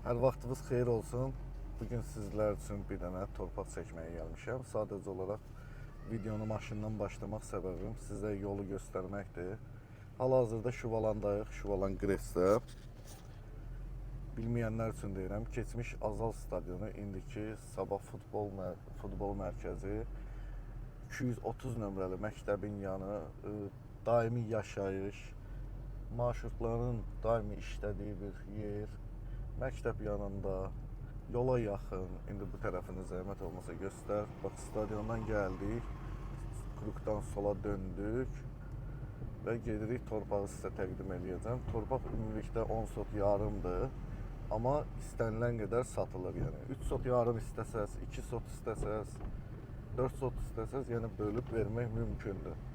Hər vaxtınız xeyir olsun. Bugün sizlər üçün bir dənə torpaq çəkməyə gəlmişəm. Sadəcə olaraq videonu maşından başlamaq səbəbim sizə yolu göstərməkdir. Hal-hazırda Şuvalandayıq, Şuvalan Qresdə. Bilməyənlər üçün deyirəm, keçmiş Azal stadionu, indiki Sabah futbol mərkəzi, 230 nömrəli məktəbin yanı, daimi yaşayış, marşrutların daimi işlədiyi bir yer. Məktəb yanında, yola yaxın, indi bu tərəfini zəhmət olmasa göstər. Bax, stadiondan gəldik, Krukdan sola döndük və gedirik torpağı sizə təqdim edəcəm. Torpaq ümumilikdə 10 sot yarımdır, amma istənilən qədər satılır. Yəni 3 sot yarım istəsəz, 2 sot istəsəz, 4 sot istəsəz, yəni bölüb vermək mümkündür.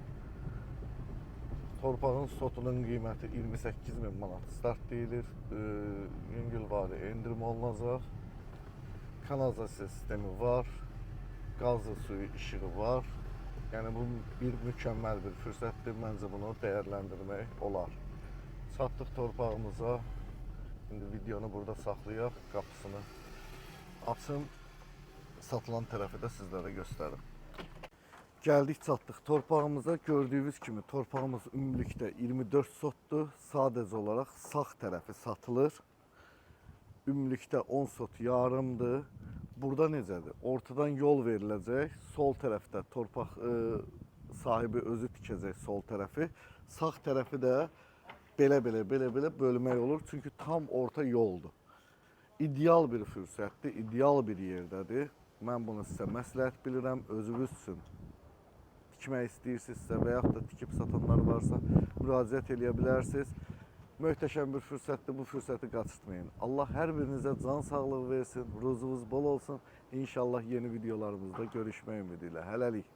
Torpağın sotunun qiyməti 28.000 manat start deyilir. Yüngülvari endirim olunacaq. Kanalizasiya sistemi var. Qazlı suyu, işığı var. Yəni bu bir mükəmməl bir fürsətdir. Məncə bunu dəyərləndirmək olar. Çatdıq torpağımıza. İndi videonu burada saxlayaq. Qapısını açım. Satılan tərəfi də sizlərə göstərim. Gəldik, çatdıq torpağımıza. Gördüyünüz kimi torpağımız ümumilikdə 24 sotdur. Sadəcə olaraq sağ tərəfi satılır. Ümumilikdə 10 sot yarımdır. Burada necədir? Ortadan yol veriləcək. Sol tərəfdə torpaq sahibi özü tikəcək sol tərəfi. Sağ tərəfi də belə bölmək olur. Çünki tam orta yoldur. İdeal bir fürsətdir, ideal bir yerdədir. Mən bunu sizə məsləhət bilirəm, özünüz üçün tikmək istəyirsinizsə və yaxud da tikib satanlar varsa müraciət edə bilərsiniz. Möhtəşəm bir fürsətdir, bu fürsəti qaçırtmayın. Allah hər birinizə can sağlığı versin, ruzunuz bol olsun. İnşallah yeni videolarımızda görüşmək ümidi ilə. Hələlik.